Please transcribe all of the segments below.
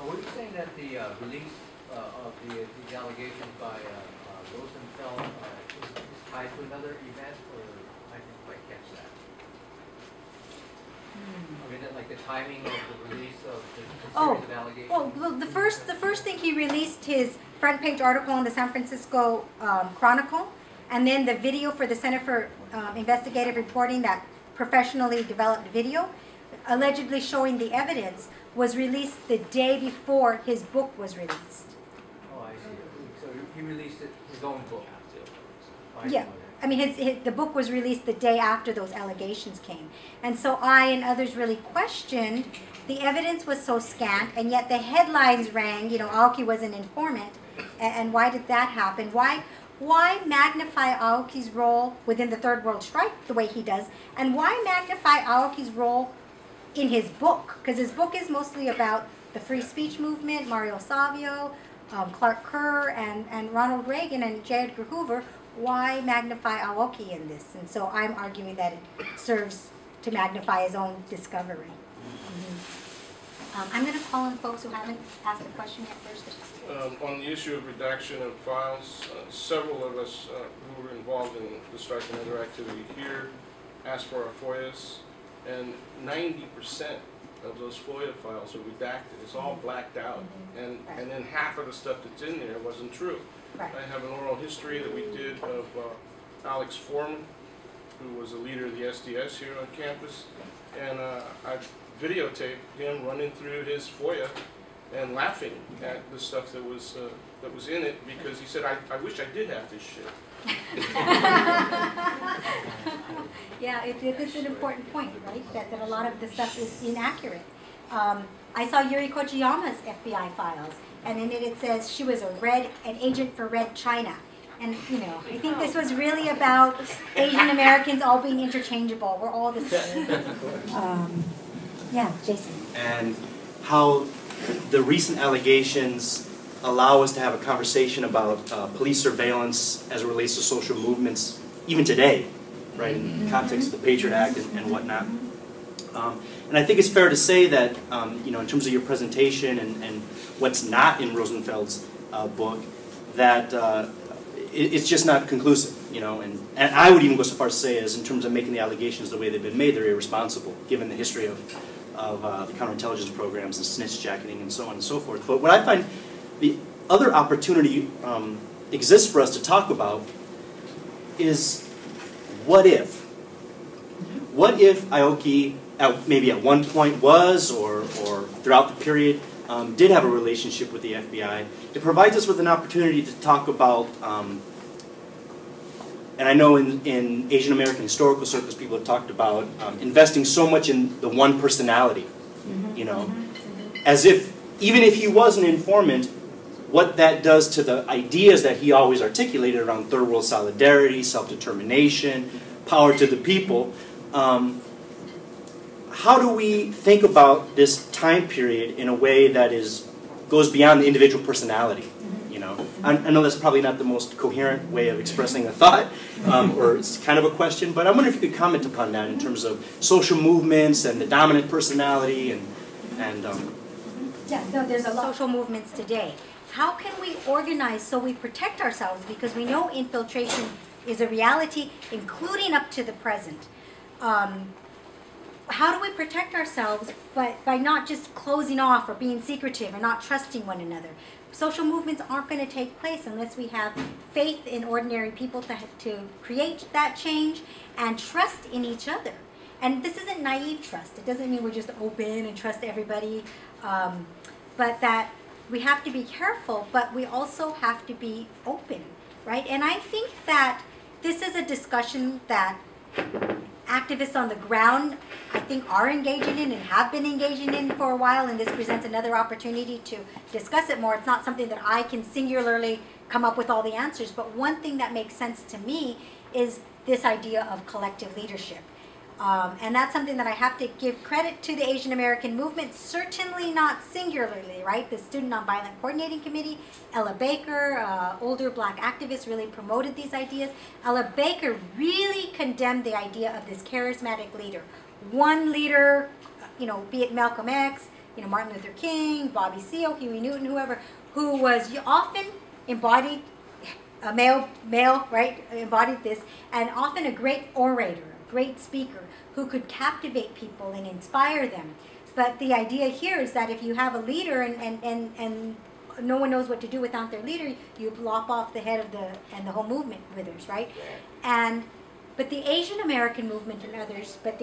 were you saying that the release of the allegations by Rosenfeld is tied to another event, or I didn't quite catch that? I mean, like the timing of the release of the series of allegations? Well, the first thing he released his front page article in the San Francisco Chronicle, and then the video for the Center for Investigative Reporting, that professionally developed video, allegedly showing the evidence, was released the day before his book was released. Oh, I see. So he released his own book. Yeah. I mean, the book was released the day after those allegations came. And so I and others really questioned, the evidence was so scant, and yet the headlines rang, you know, Aoki was an informant, and why did that happen? Why magnify Aoki's role within the Third World Strike the way he does, and why magnify Aoki's role in his book? Because his book is mostly about the free speech movement, Mario Savio, Clark Kerr, and Ronald Reagan, and J. Edgar Hoover. Why magnify Aoki in this? And so I'm arguing that it serves to magnify his own discovery. I'm going to call on folks who haven't asked a question yet first. On the issue of redaction of files, several of us who were involved in the strike and other activity here asked for our FOIAs, and 90% of those FOIA files are redacted. It's all blacked out, and then half of the stuff that's in there wasn't true. Right. I have an oral history that we did of Alex Foreman, who was a leader of the SDS here on campus, and I videotaped him running through his FOIA and laughing at the stuff that was in it, because he said, I wish I did have this shit. Yeah, it's an important point, right? That a lot of the stuff is inaccurate. I saw Yuri Kochiyama's FBI files, and in it says she was an agent for Red China. And, you know, I think this was really about Asian Americans all being interchangeable. We're all the same. Yeah, Jason. And how the recent allegations allow us to have a conversation about police surveillance as it relates to social movements, even today, right, in the context of the Patriot Act and whatnot. And I think it's fair to say that, you know, in terms of your presentation and what's not in Rosenfeld's book, that it's just not conclusive, you know, and I would even go so far as to say, as in terms of making the allegations the way they've been made, they're irresponsible, given the history of the counterintelligence programs and snitch jacketing and so on and so forth. But what I find the other opportunity exists for us to talk about is what if? What if Aoki, maybe at one point was, or throughout the period, did have a relationship with the FBI? It provides us with an opportunity to talk about, and I know in Asian American historical circles people have talked about investing so much in the one personality, you know, as if, even if he was an informant, what that does to the ideas that he always articulated around third world solidarity, self-determination, power to the people. How do we think about this time period in a way that goes beyond the individual personality? You know, I know that's probably not the most coherent way of expressing a thought, or it's kind of a question, but I wonder if you could comment upon that in terms of social movements and the dominant personality and yeah, no, there's a lot of social movements today. How can we organize so we protect ourselves? Because we know infiltration is a reality, including up to the present. How do we protect ourselves by not just closing off or being secretive or not trusting one another? Social movements aren't going to take place unless we have faith in ordinary people to create that change and trust in each other. And this isn't naive trust. It doesn't mean we're just open and trust everybody, but that we have to be careful, but we also have to be open, right? And I think that this is a discussion that activists on the ground, I think, are engaging in and have been engaging in for a while, and this presents another opportunity to discuss it more. It's not something that I can singularly come up with all the answers, but one thing that makes sense to me is this idea of collective leadership. And that's something that I have to give credit to the Asian American movement, certainly not singularly, right? The Student Nonviolent Coordinating Committee, Ella Baker, older black activists, really promoted these ideas. Ella Baker really condemned the idea of this charismatic leader. One leader, you know, be it Malcolm X, you know, Martin Luther King, Bobby Seale, Huey Newton, whoever, who was often embodied, a male, right, embodied this, and often a great orator, a great speaker, who could captivate people and inspire them. But the idea here is that if you have a leader and no one knows what to do without their leader, you lop off the head of and the whole movement withers, right? But the Asian American movement and others, but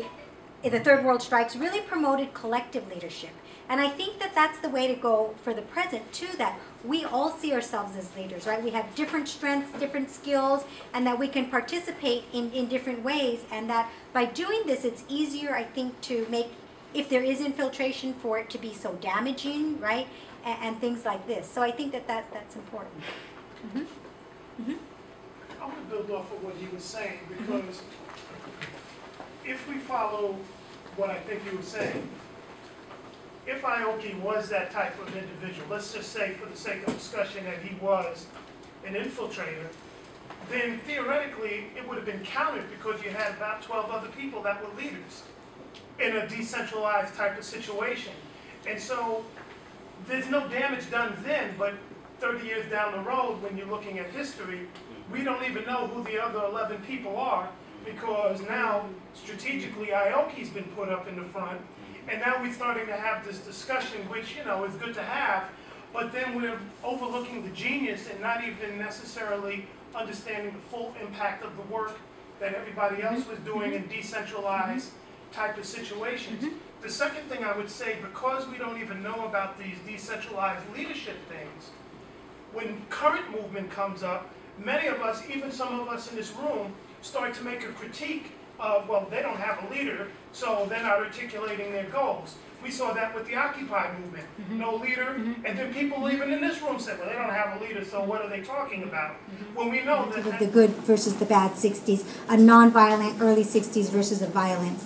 the Third World Strikes really promoted collective leadership. And I think that that's the way to go for the present too, that we all see ourselves as leaders, right? We have different strengths, different skills, and that we can participate in different ways. And that by doing this, it's easier, I think, to make, if there is infiltration, for it to be so damaging, right? And things like this. So I think that that's important. I want to build off of what he was saying, because if we follow what I think he was saying, if Aoki was that type of individual, let's just say for the sake of discussion that he was an infiltrator, then theoretically it would have been counted, because you had about 12 other people that were leaders in a decentralized type of situation. And so there's no damage done then, but 30 years down the road, when you're looking at history, we don't even know who the other 11 people are, because now strategically Aoki's been put up in the front. And now we're starting to have this discussion, which, you know, is good to have, but then we're overlooking the genius and not even necessarily understanding the full impact of the work that everybody else was doing in decentralized type of situations. The second thing I would say, because we don't even know about these decentralized leadership things, when current movement comes up, many of us, even some of us in this room, start to make a critique of, well, they don't have a leader, so they're not articulating their goals. We saw that with the Occupy movement. No leader, and then people even in this room said, well, they don't have a leader, so what are they talking about? When we know that... The good versus the bad 60s, a non-violent early 60s versus a violent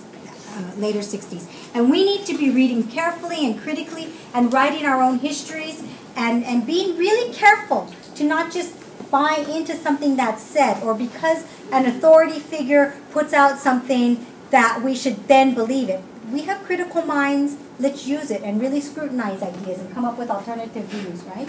later 60s. And we need to be reading carefully and critically and writing our own histories and being really careful to not just buy into something that's said, or because an authority figure puts out something that we should then believe it. We have critical minds, let's use it and really scrutinize ideas and come up with alternative views, right?